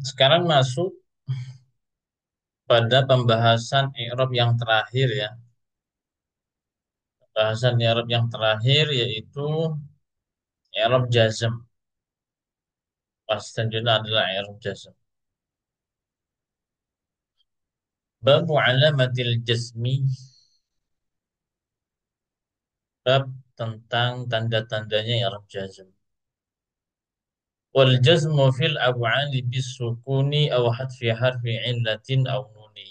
Sekarang masuk pada pembahasan i'rab yang terakhir ya. Pembahasan i'rab yang terakhir yaitu i'rab jazm. Selanjutnya adalah i'rab jazm. Bab alamatil jazmi, bab tentang tanda-tandanya i'rab jazm. Wal jazmu fil af'ali bis sukuni aw hadfi harfi illatin aw nuni.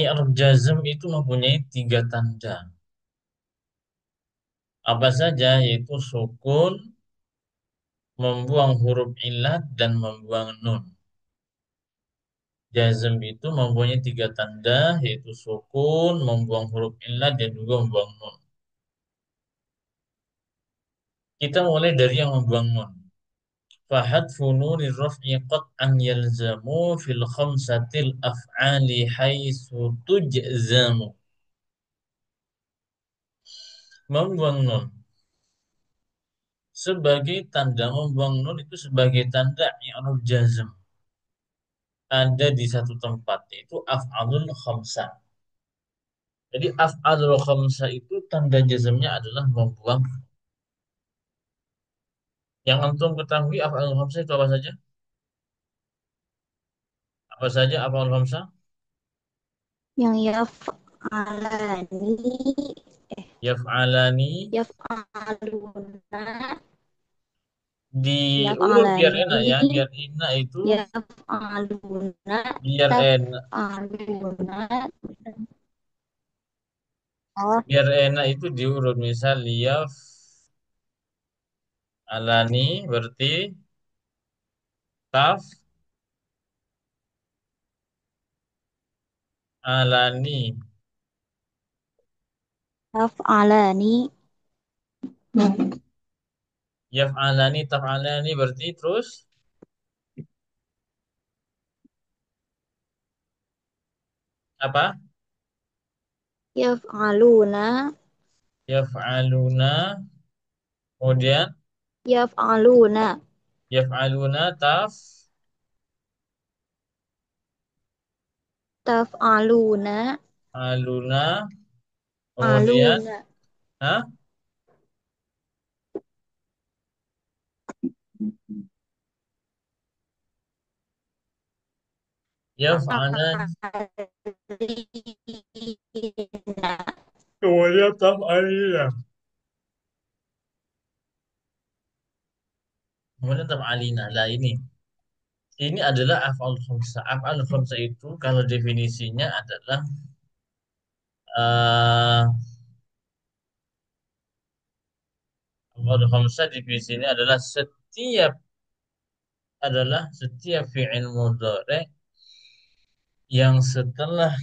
I'rab jazm itu mempunyai tiga tanda. Apa saja? Yaitu sukun, membuang huruf illat, dan membuang nun. Jazm itu mempunyai tiga tanda, yaitu sukun, membuang huruf illat, dan juga membuang nun. Kita mulai dari yang membuang nun. Fahadfu nunir raf'i qat'an yalzamu fil khamsatil af'ali haitsu tujzamu. Membuang nun. Sebagai tanda membuang nun itu sebagai tanda i'rab jazm. Ada di satu tempat, yaitu af'alul khamsah. Jadi af'alul khamsah itu tanda jazmnya adalah membuang. Yang antum ketahui af'alul khamsah itu apa saja? Apa saja af'alul khamsah? Yang yaf'alani, eh, Yaf'alani, yaf'aluna, diurut biar enak ya, yaf'alani, biar enak itu yaf'aluna, biar enak, taf'aluna. Oh, biar enak itu diurut. Misal yaf'alani berarti taf'alani. taf'alani, Yaf'alani taf'alani berarti terus apa? yaf'aluna, Yaf'aluna, kemudian yaf'aluna, yaf'aluna taf'aluna, taf'aluna, kemudian aluna, hah? Yaf'alan, taf'alina. kemudian taf'alina. Kemudian taf'alina. Lah ini adalah af'al khamsah. Af'al khamsah itu kalau definisinya adalah eh af'al khamsah definisinya adalah setiap fi'il mudhari yang setelah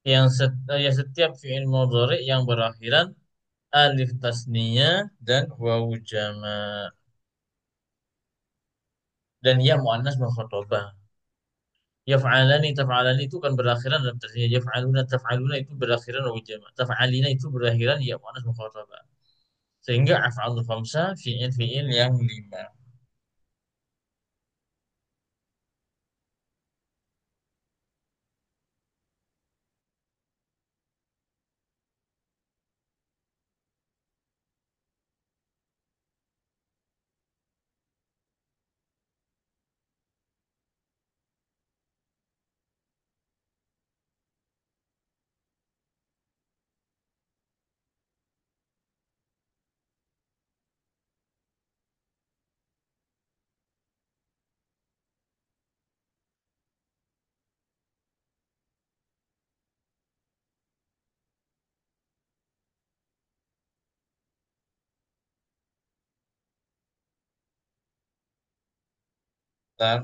ya setiap fi'il mudhari yang berakhiran alif tasniyah dan wawu jama' dan ya muannas mukhatabah. Yaf'alani taf'alani itu kan berakhiran dalam tasniyah. Yaf'aluna taf'aluna itu berakhiran wawu jama'. Taf'alina itu berakhiran ya muannas mukhatabah. Sehingga af'alul khamsah fi'il-fi'il yang lima. Bentar.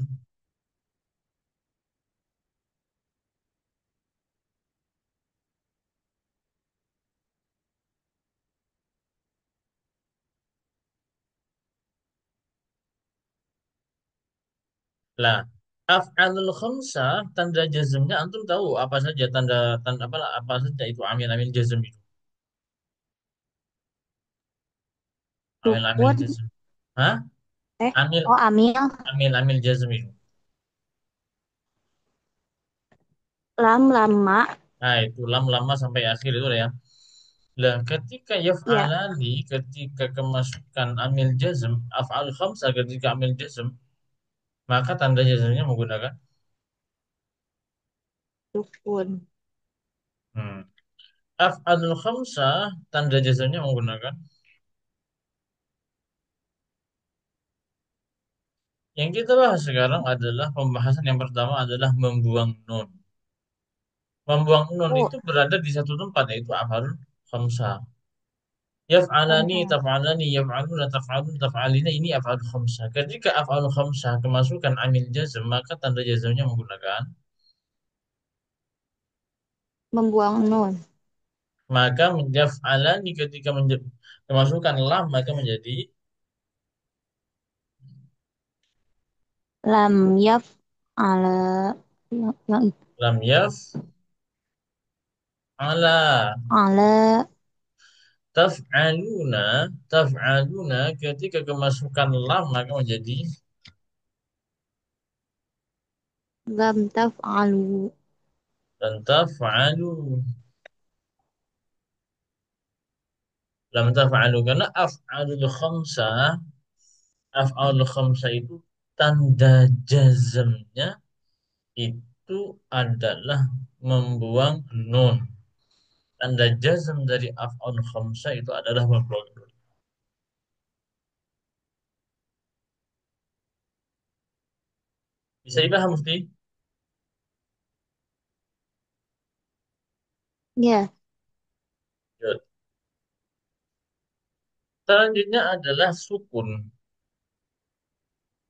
Lah. Af'alul khamsah tanda jazmnya antum tahu apa saja tanda tanda apa saja itu amil-amil jazm itu. Amil-amil Sukun. jazm. Hah? Eh. Amil Oh, amil. amil jazm itu. Lam lama. Nah, itu lam lama sampai akhir itu lah ya. Lah, ketika Ya. yaf'alani ketika kemasukan amil jazm, af'al khamsah ketika amil jazm, maka tanda jazmnya menggunakan Sukun. hmm. Af'alul khamsah tanda jazmnya menggunakan yang kita bahas sekarang adalah pembahasan yang pertama adalah membuang nun. Membuang nun Oh, itu berada di satu tempat yaitu af'alul khamsah. Yaf'alani, khamsah. taf'alani, yaf'aluna, taf'alun, taf'alina ini af'alul khamsah. Ketika af'alul khamsah kemasukan amil jazm, maka tanda jazmnya menggunakan Membuang nun. maka yaf'alani ketika kemasukan lam maka menjadi Lam yaf ala yang itu. lam yaf'ala. Ala. Taf'aluna ketika kemasukan lam maka menjadi Lam taf'alu. dan taf'alu. Lam taf'alu karena af'alul khamsah itu tanda jazmnya itu adalah membuang nun. Tanda jazm dari af'al khamsah itu adalah membuang nun. Bisa dipaham mesti? Ya. Ya. Selanjutnya adalah sukun.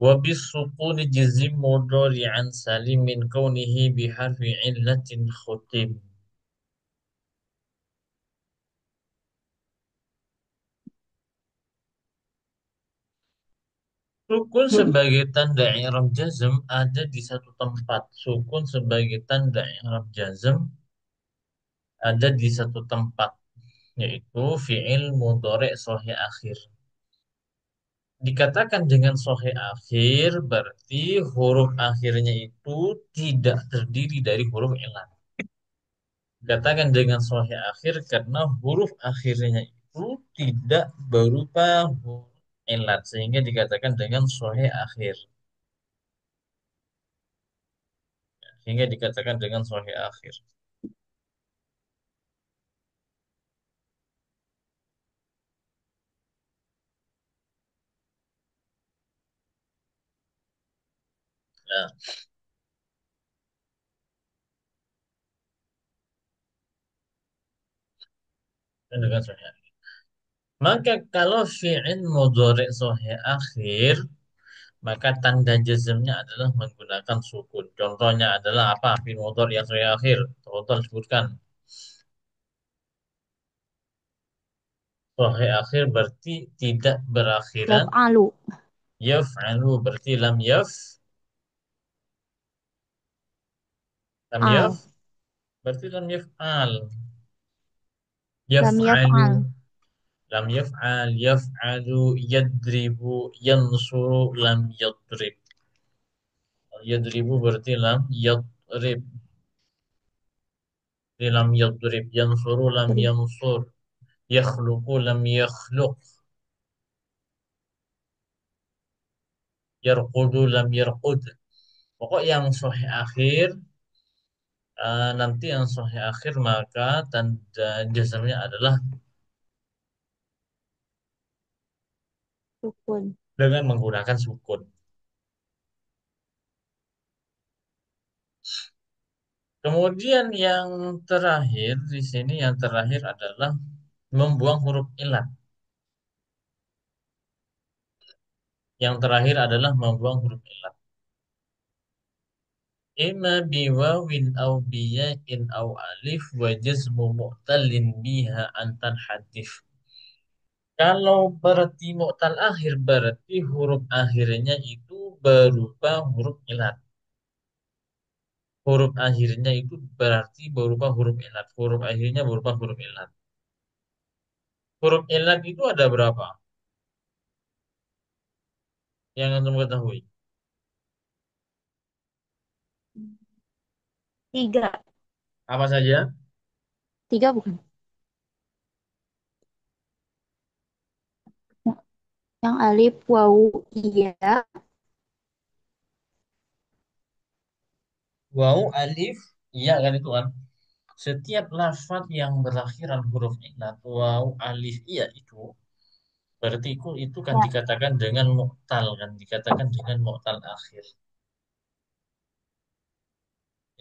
Wabis sukun jizim mudhari'an salim min kaunihi biharfi illatin khutim. Sukun Hmm. sebagai tanda i'rab jazm ada di satu tempat. Sukun sebagai tanda i'rab jazm ada di satu tempat, yaitu fi'il mudhari' sahih akhir. Dikatakan dengan sahih akhir berarti huruf akhirnya itu tidak terdiri dari huruf ilat. Dikatakan dengan sahih akhir karena huruf akhirnya itu tidak berupa huruf ilat sehingga dikatakan dengan sahih akhir. Sehingga dikatakan dengan sahih akhir. Nah, dengan sahih akhir. Maka kalau fi'il mudhari' sahih akhir maka tanda jazmnya adalah menggunakan sukun. Contohnya adalah apa? Fi'il mudhari' yang sahih akhir. Contoh sebutkan. Sahih akhir berarti tidak berakhiran Yaf'alu. yaf'alu berarti lam yaf Al. berarti lam yaf'al. Lam Yaf'alu yaf'al. lam yaf'al yaf'alu yadribu yansuru lam yadrib. Yadribu berarti lam yadrib. Berarti lam yadrib yansuru lam Drib. yansur yakhluqu lam yakhluq yarqudu lam yarqud. Pokok yang sahih akhir nanti yang sahih akhir maka tanda jazmnya adalah Sukun. dengan menggunakan sukun. Kemudian yang terakhir di sini yang terakhir adalah membuang huruf ilat. Yang terakhir adalah membuang huruf ilat. Ima biwawin au biya'in au alif wa jazmu mu'talin biha antan hadif. Kalau berarti mu'tal akhir berarti huruf akhirnya itu berupa huruf ilat. huruf akhirnya itu berarti berupa huruf ilat. Huruf akhirnya berupa huruf ilat. Huruf ilat itu ada berapa? Yang antum ketahui? Tiga. Apa saja? Tiga bukan? Yang alif, wawu, iya. Waw, alif, iya kan itu kan. Setiap lafaz yang berakhiran huruf ilat, waw, alif, iya itu. Berarti itu kan Ya. dikatakan dengan mu'tal kan, dikatakan dengan mu'tal akhir.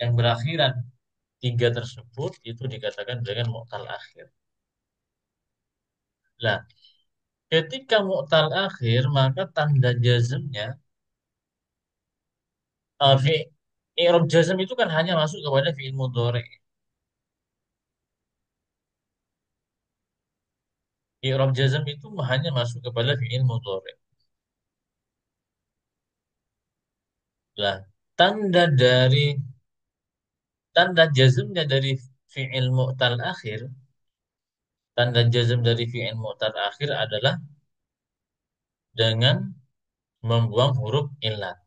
Yang berakhiran tiga tersebut itu dikatakan dengan mu'tal akhir. Nah, ketika mu'tal akhir maka tanda jazmnya i'rab jazm itu kan hanya masuk kepada fi'il mudhari. I'rab jazm itu hanya masuk kepada fi'il mudhari. Lah, tanda dari tanda jazmnya dari fi'il mu'tal akhir, tanda jazm dari fi'il mu'tal akhir adalah dengan membuang huruf illat,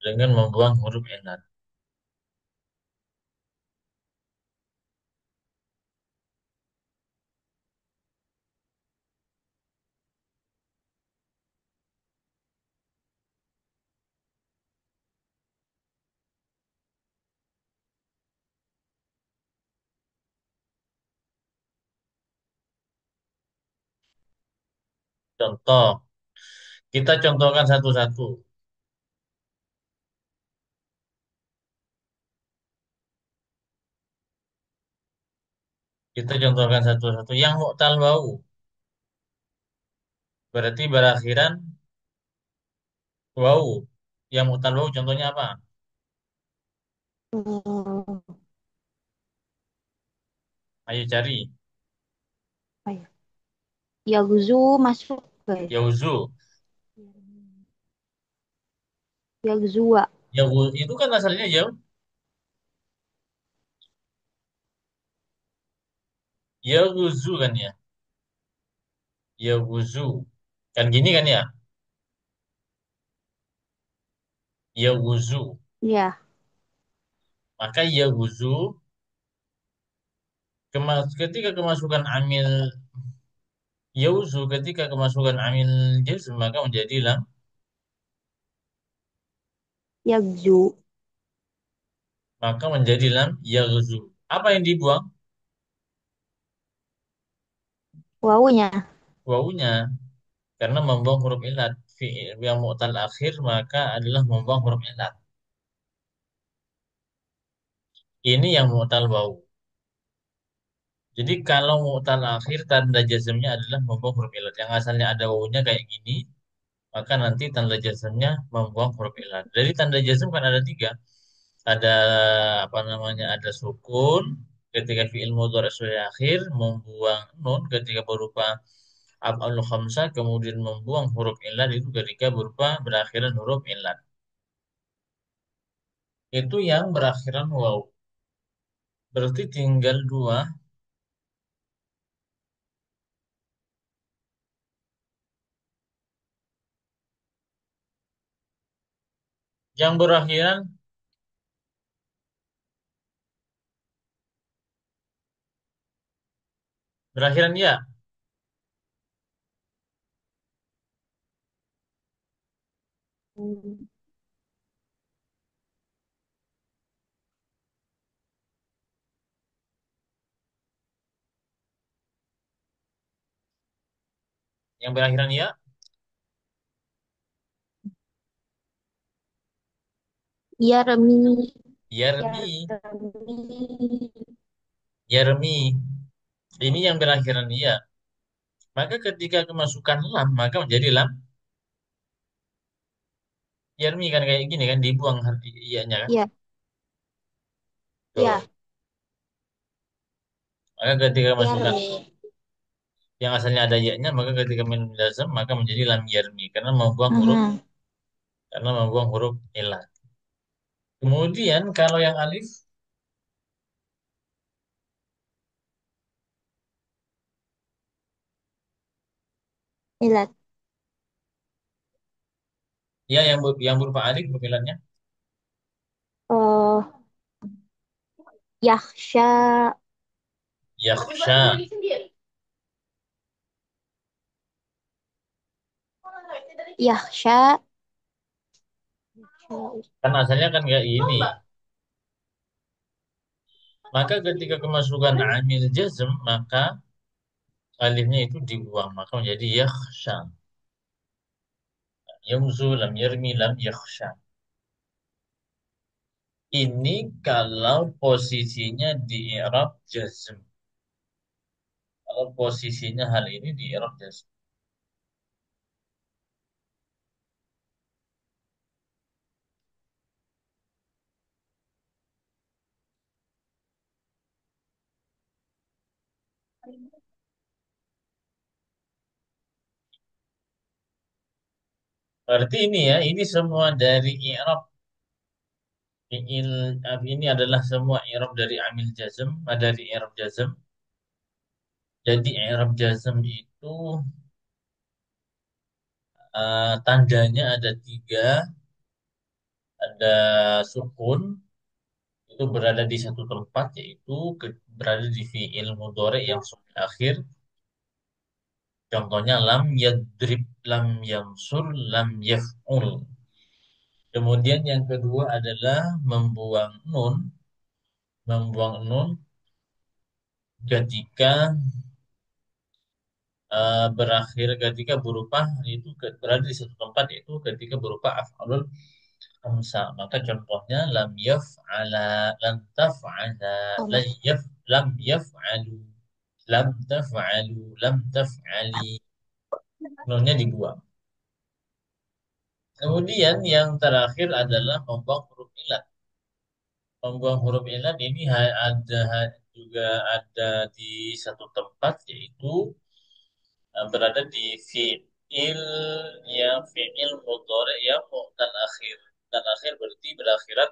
dengan membuang huruf illat. Contoh, kita contohkan satu-satu. Kita contohkan satu-satu. Yang mu'tal wau berarti berakhiran wau. Yang mu'tal wau contohnya apa? Eh, Ayo cari. apa ya? Yaguzu masuk guys. Yauzu. Yagzua. Itu kan asalnya yauzu kan ya. Yauzu. Kan gini kan ya? Yauzu. Ya. Maka yauzu ketika kemasukan amil yauzu ketika kemasukan amil jazm maka menjadi lam, Yagzu. maka menjadi lam yaghzu. Apa yang dibuang? Wawunya. Wawunya karena membuang huruf ilat. Fi'il yang mu'tal akhir maka adalah membuang huruf ilat. Ini yang mu'tal wawu. Jadi kalau mu'tal akhir tanda jazmnya adalah membuang huruf ilat. Yang asalnya ada wawunya kayak gini, maka nanti tanda jazmnya membuang huruf ilat. Jadi tanda jazm kan ada tiga. Ada apa namanya? Ada sukun ketika fi'il mudhari sudah akhir, membuang nun ketika berupa af'al khamsah, kemudian membuang huruf ilat itu ketika berupa berakhiran huruf ilat. Itu yang berakhiran waw. Berarti tinggal dua yang berakhiran ya, Hmm. yang berakhiran ya, Yarmi. yarmi, Yarmi. yarmi. Ini yang berakhiran ya. Maka ketika kemasukan lam, maka menjadi lam yarmi kan kayak gini kan dibuang iya-nya kan. Ya. Tuh. Ya. Maka ketika kemasukan Yarmi. yang asalnya ada ya-nya, maka ketika min lazam maka menjadi lam yarmi karena membuang huruf Mhm. karena membuang huruf ilat. Kemudian kalau yang alif, Ilat. ya yang berupa alif huruf ilatnya Eh, Yakhsha. yakhsha. Yakhsha. Kan asalnya kan kayak ini. Maka ketika kemasukan amil jazm, maka alifnya itu dibuang, maka menjadi yakhsha. Yamzu lam yarmi lam yakhsha. Ini kalau posisinya di i'rab jazm. Kalau posisinya hal ini di i'rab jazm. Berarti ini ya, ini semua dari i'rab fi'il, ini adalah semua i'rab dari amil jazm, dari i'rab jazm. Jadi i'rab jazm itu tandanya ada tiga, ada sukun, itu berada di satu tempat, yaitu berada di fi'il mudhari yang sudah akhir. Contohnya lam yadrib, lam yansur, lam yaf'ul. Kemudian yang kedua adalah membuang nun ketika ketika berupa itu berada di satu tempat, yaitu ketika berupa af'alul khamsa. Maka contohnya lam yaf'ala, lam taf'ala, Allah. lam yaf'alu, lam taf'alu, lam taf'ali. Nunnya dibuang. Kemudian yang terakhir adalah membuang huruf ilat. Membuang huruf ilat ini juga ada di satu tempat, yaitu berada di fi'il, ya fi'il mudhari yang mu'tal akhir. Dan akhir berarti berakhiran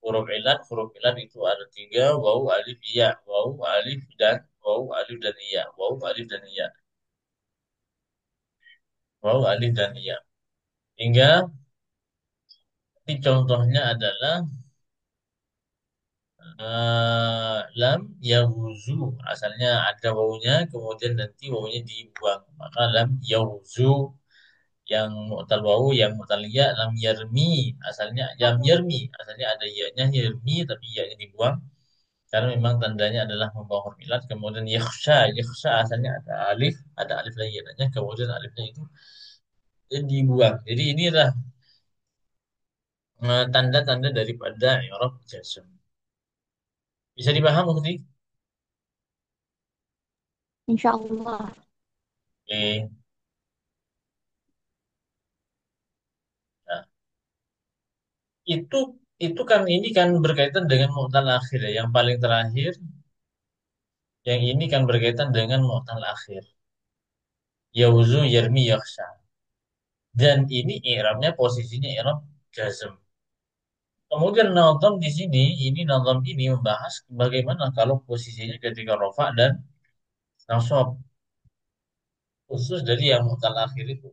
huruf ilat. Huruf ilat itu ada tiga: wawu, alif, ya. Wawu, alif dan ya. Wawu, alif dan ya. Wawu, alif dan ya. Hingga ini contohnya adalah lam yawuzu. Asalnya ada wawunya, kemudian nanti wawunya dibuang. Maka lam yawuzu, yang mu'tal wawu, yang mu'tal ya. Lam yarmi, asalnya lam yarmi, asalnya ada ya-nya yarmi, tapi ya-nya dibuang karena memang tandanya adalah membawa huruf ilat. Kemudian yakhsha, yakhsha asalnya ada alif lagi adanya, kemudian alifnya itu dibuang. Jadi inilah tanda-tanda daripada i'rab jazm. Bisa dipaham Mufti? Insya Allah. Oke. Nah, itu itu kan ini kan berkaitan dengan mu'tal akhir ya. Yang paling terakhir, yang ini kan berkaitan dengan mu'tal akhir. Yauzu yarmi yakhsha. Dan ini i'rabnya posisinya i'rab jazm. Kemudian nazam di sini, nazam ini membahas bagaimana kalau posisinya ketika rofa dan nasab, khusus dari yang mutal akhir itu.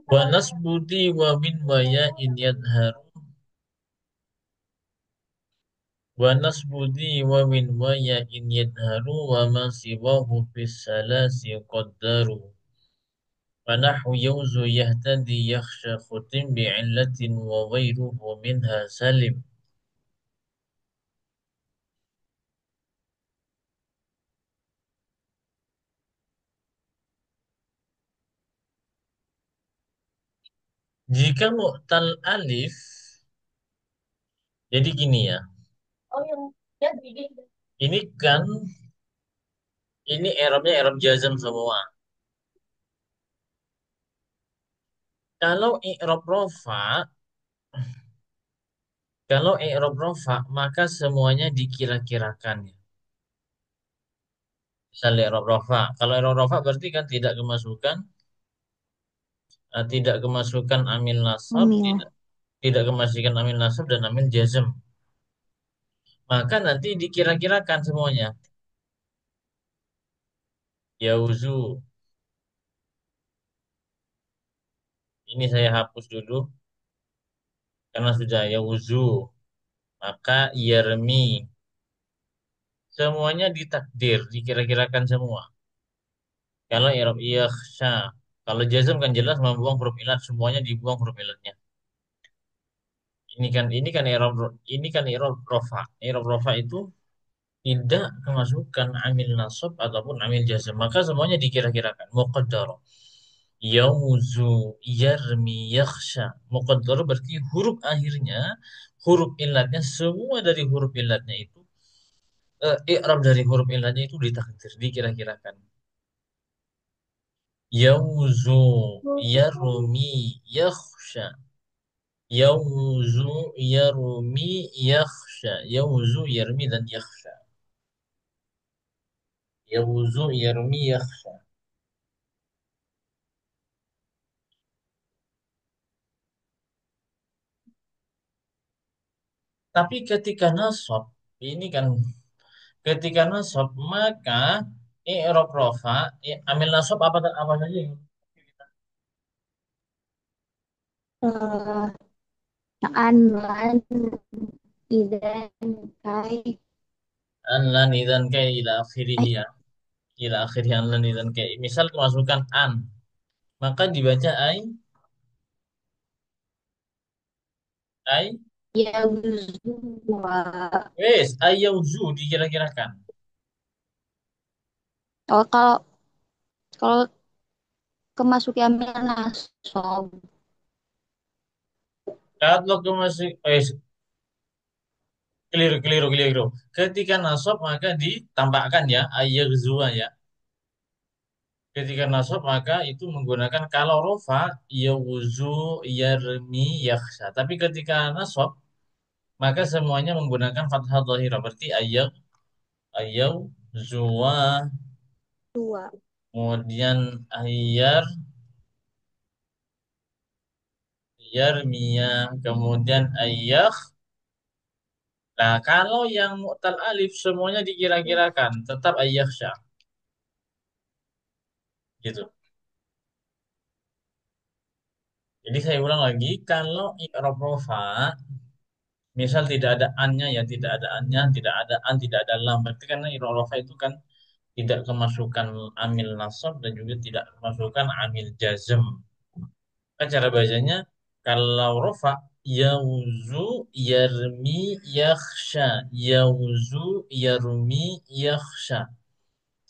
Wa nasbuti wa min wa ya in yadharu, wa nasbuti wa min wa ya in yadharu, wa ma siwahu fis salasi qaddaru. فنحو يوز يهتدي يخشى ختم بعلة وغيره منها سلم. Jika mu'tal alif, jadi gini ya. Ini kan Ini i'rabnya i'rab jazm semua. Kalau i'rab rofa, kalau i'rab rofa, maka semuanya dikira-kirakan. Misal i'rab rofa. Kalau i'rab rofa berarti kan tidak kemasukan amil nasab, Amil. tidak kemasukan amil nasab dan amil jazm. Maka nanti dikira-kirakan semuanya. Yauzu. Ini saya hapus dulu karena sudah yauzu. Maka yarmi. Semuanya ditakdir, dikira-kirakan semua. Kalau i'rab yakhsha. Kalau jazm kan jelas membuang huruf ilat, semuanya dibuang huruf ilatnya. Ini kan i'rab rofa. I'rab rofa itu tidak kemasukan amil nasab ataupun amil jazm. Maka semuanya dikira-kirakan. Muqaddar. Yauzu, yarmi, yakhsha. Muqaddar berarti huruf akhirnya, huruf ilatnya, semua dari huruf ilatnya itu, i'rab dari huruf ilatnya itu ditakdir, dikira-kirakan. Yauzu, yarmi, yakhsha. Yauzu, yarmi, yakhsha. Yauzu, yarmi, dan yakhsha. Yauzu, yarmi, yakhsha. Tapi ketika nasab, ini kan ketika nasab, maka i'rab rofa, amil nasab apa saja yang Eh, an, lan, idan, kai. an lan idan kai ila akhirih Eh, ya. Ila akhirih an lan idan kai. Misal kemasukan an, maka dibaca ai, yauzu wa. wes, ayyauzu dikira-kirakan. Oh, kalau kemasuki amil nasab. Kalau kemasuk, keliru, keliru, keliru. Ketika nasab maka ditambahkan ya, ayyauzuwa ya. Ketika nasab maka itu menggunakan kalau rofa, yauzu, yarmi, yakhsha. Tapi ketika nasab maka semuanya menggunakan fathah dhahirah. Berarti zuwa, Dua. kemudian yarmiya, kemudian Nah, kalau yang mu'tal alif semuanya dikira-kirakan, tetap ayyakhsha gitu. Jadi saya ulang lagi, kalau i'rab rofa, misal tidak ada annya ya, tidak ada annya, tidak ada an, tidak ada lam. Berarti karena i'rab rofa itu kan tidak kemasukan amil nasab dan juga tidak kemasukan amil jazm. Kan cara bacanya kalau rofa, yauzu, yarmi, yakhsha. Yauzu, yarmi, yakhsha.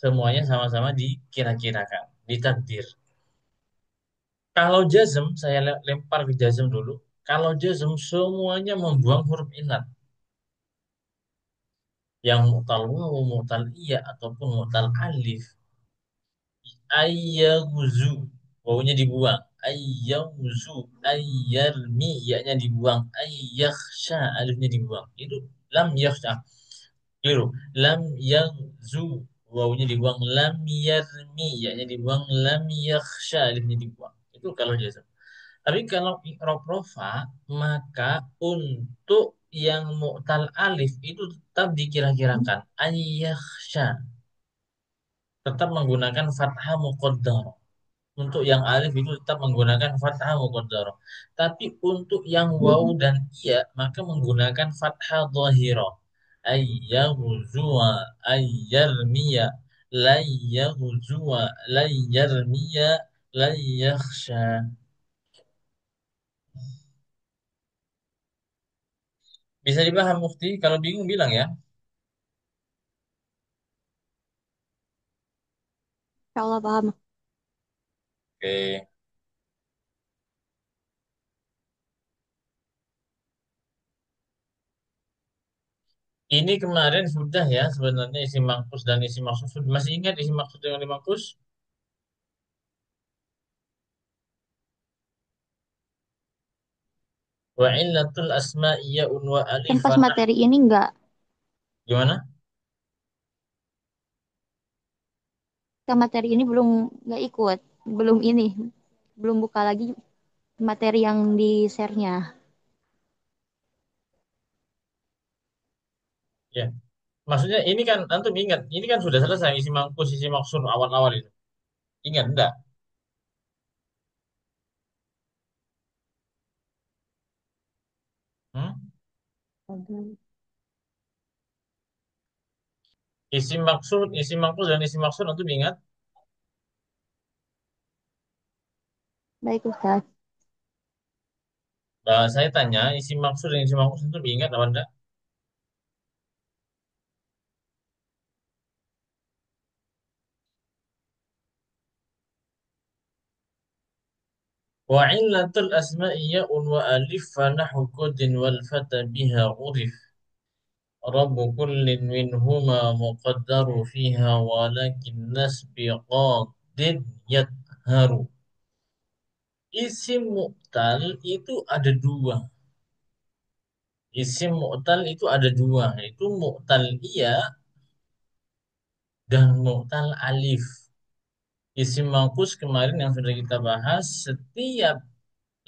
Semuanya sama-sama dikira-kirakan, ditakdir. Kalau jazm, saya lempar ke jazm dulu. Kalau jazm semuanya membuang huruf inat. Yang mu'tal wawu, mu'tal iya, ataupun mu'tal alif. Ayyaguzu. Wawunya dibuang. Ayyauzu. Ayyarmi. Ya-nya dibuang. Ayyakhsha. Alifnya dibuang. Itu lam yakhsha. Keliru. Lam yaghzu. Wawunya dibuang. Lam yarmi. Ya-nya dibuang. Lam yakhsha. Alifnya dibuang. Itu kalau jazm. Tapi kalau i'rab rofa, maka untuk yang mu'tal alif itu tetap dikira-kirakan. Ayyakhsha. Tetap menggunakan fathah muqaddar. Untuk yang alif itu tetap menggunakan fathah muqaddar. Tapi untuk yang waw dan iya maka menggunakan fathah dhahirah. Ayyaghzuwa, ayyarmiya, layyaghzuwa, layyarmiya, layyakhsha. Bisa dipaham Mufti? Kalau bingung bilang ya. Insya Allah paham. Oke. Ini kemarin sudah ya sebenarnya isi makus dan isi maksud. Masih ingat isi maksud dengan isi makus? Wa illatul asma'i ya'un wa Kan alif pas wa nah. materi ini Gimana? materi ini belum nggak ikut, belum ini, belum buka lagi materi yang di share-nya. Ya. Maksudnya ini kan antum ingat, ini kan sudah selesai isi makus, isi maksud awal-awal itu. Ingat enggak? Hmm? Isi maksud dan isi maksud antum ingat? Baik Ustaz. Nah, saya tanya, isi maksud dan isi maksud antum ingat apa enggak? Wa illatul asma'i ya'un wa alif fa nahu qudin wal fata biha urif. رب كل منهما مقدر فيها ولكن نسب قاد يظهر. Isim mu'tal itu ada dua. Isim mu'tal itu ada dua, yaitu mu'tal iya dan mu'tal alif. Isim mangkus kemarin yang sudah kita bahas, setiap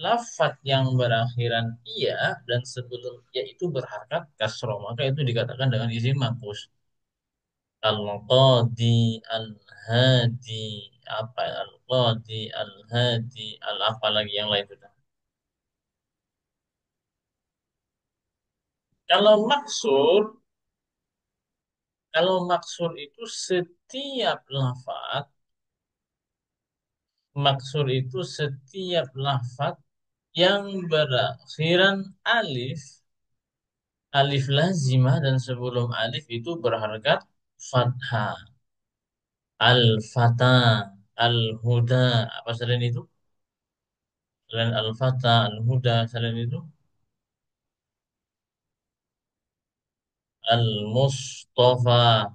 lafat yang berakhiran iya dan sebelum iya itu berharkat kasroh, maka itu dikatakan dengan isim mangkus. Al-Qadi, Al-Hadi, apa ya? Al-Qadi, Al-Hadi, apa lagi yang lain sudah. Kalau maksur, kalau maksur itu setiap lafaz, maksur itu setiap lafaz yang berakhiran alif, alif lazimah dan sebelum alif itu berharkat fathah. Al-Fata, Al-Huda, apa selain itu? Selain Al-Fata, Al-Huda, selain itu? Al-Mustafa,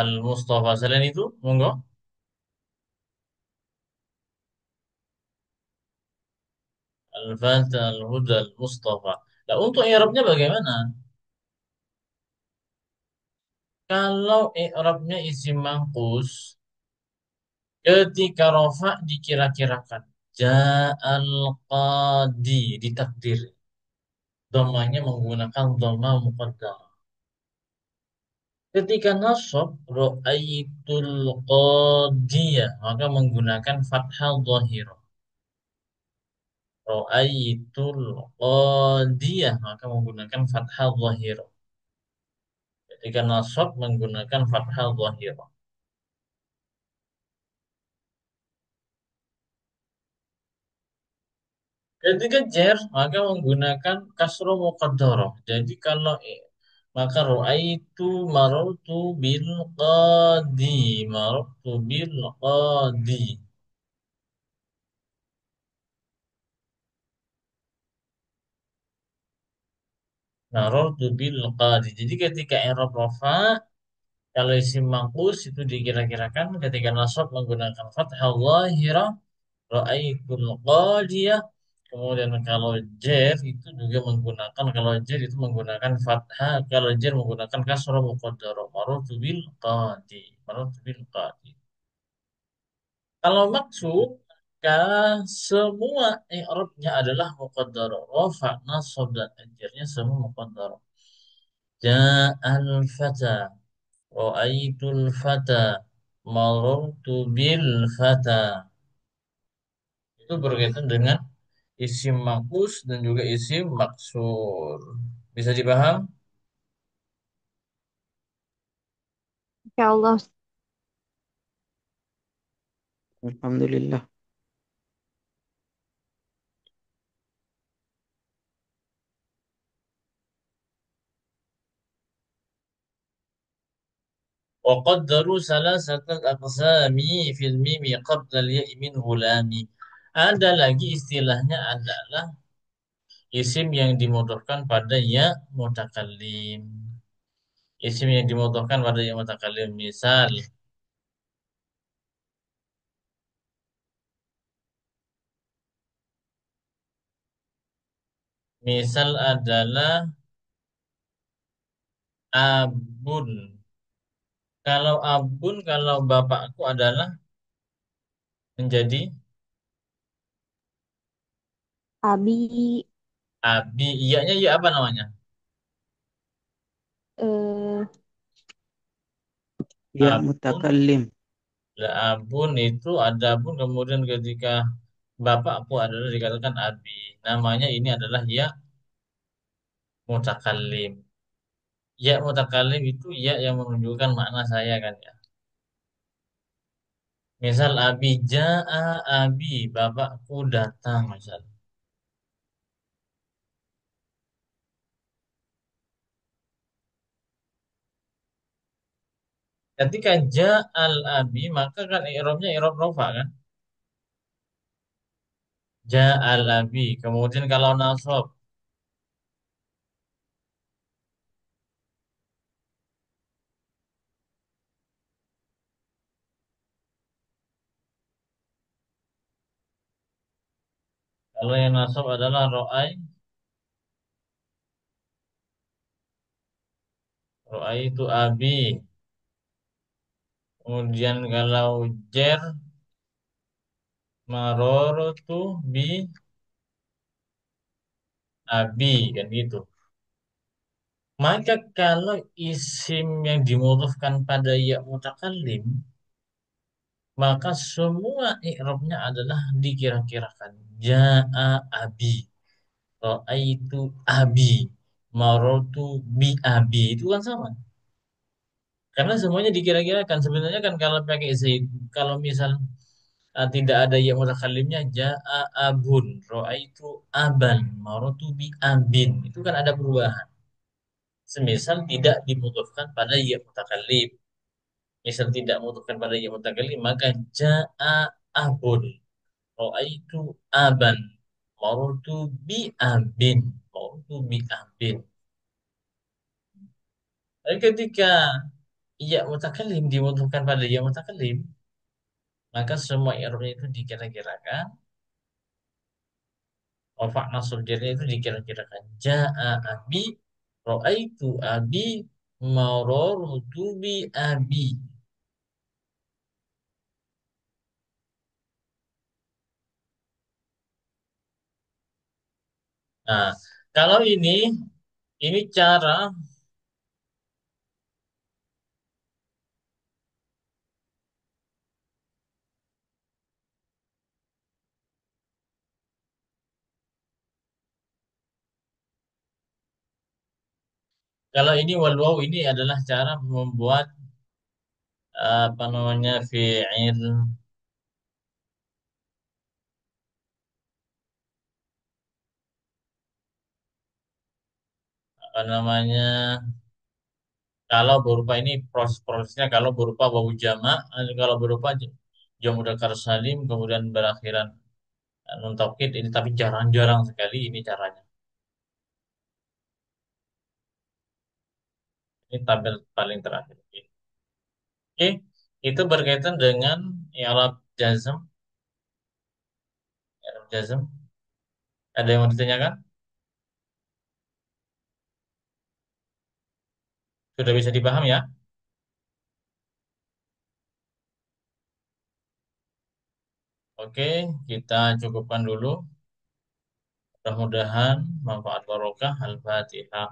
Al-Mustafa, selain itu? Monggo. Al-Fata, Al-Huda, Al-Mustafa. Nah, untuk i'rabnya bagaimana? Kalau i'rabnya isim mangkus, ketika rofa dikira-kirakan. Ja'al qadi ditakdir. Domanya menggunakan doma muqaddar. Ketika nasab ra'aitul qadiyah maka menggunakan fathah dhahirah. Ra'aitul qadiyah maka menggunakan fathah dhahirah. Ketika nasab menggunakan fathah dhahirah. Ketika jer maka menggunakan kasroh muqaddarah. Jadi kalau maka ra'aitu marartu bil qadi, marartu bil qadi, marartu bil qadi. Jadi ketika i'rab rafa, kalau isim mangkus itu dikira-kirakan ketika nasab menggunakan fathah zahirah, ra'aitul qadiyah. Kemudian kalau jer itu juga menggunakan, kalau jer itu menggunakan fathah, kalau jer menggunakan kasrah muqaddarah. Marartu bil qadi, marartu bil qadi. Kalau maksud semua i'rabnya adalah muqaddarah. Rafa, nasab dan jernya semua muqaddarah. Ja'al fata, ra'aitul fata, marartu bil fata. Itu berkaitan dengan isim makus dan juga isim maksur. Bisa dipaham? Insya Allah. Alhamdulillah. وقدروا ثلاثة الأقسام في الميم قبل الياء من غلام. Ada lagi istilahnya adalah Isim yang dimudhofkan pada ya mutakallim. Isim yang dimudhofkan pada ya mutakallim. Misal adalah abun. Kalau abun, kalau bapakku adalah menjadi Abi. abi. Iyanya iya apa namanya? eh Ya Abun. mutakallim. Lah, abun itu ada abun. Kemudian ketika bapakku adalah dikatakan abi. Namanya ini adalah ya mutakallim. Ya mutakallim itu ya yang menunjukkan makna saya kan ya. Misal abi ja'a abi, bapakku datang misal. Ketika ja'al abi, maka kan i'rabnya i'rab rofa kan? Ja'al abi. Kemudian kalau nasab, kalau yang nasab adalah ro'ai, ro'ai itu abi. Kemudian kalau jer, marorotu bi abi kan gitu. Maka kalau isim yang dimudhofkan pada ya mutakallim, maka semua i'rabnya adalah dikira-kirakan. Ja'a abi, ra'aitu abi, marartu bi abi. Itu kan sama. Karena semuanya dikira-kirakan. Sebenarnya kan kalau pakai zaid, kalau misal tidak ada ya mutakallimnya, ja'a abun, ra'aitu aban, marartu bi abin. Itu kan ada perubahan. Semisal tidak dimudhofkan pada ya mutakallim. Misal tidak membutuhkan pada yang mutakallim, maka ja'a abun, ra'aitu aban, marartu bi abin, marartu bi abin. Dan ketika ya mutakallim dimudhofkan pada ya mutakallim, maka semua i'rabnya itu dikira-kirakan, rafa' nasab jarnya itu dikira-kirakan. Ja'a abi, ra'aitu abi, marartu bi abi. Nah, kalau ini cara. Kalau ini wal waw ini adalah cara membuat apa namanya fi'il, apa namanya, kalau berupa ini prosesnya kalau berupa wawu jamak, kalau berupa jamu mudzakkar salim kemudian berakhiran nun taukid ini, tapi jarang-jarang sekali ini caranya. Ini tabel paling terakhir. Oke, itu berkaitan dengan i'rab jazm, i'rab jazm. Ada yang mau ditanyakan? Sudah bisa dipaham ya? Oke, kita cukupkan dulu. Mudah-mudahan manfaat barokah. Al-Fatihah.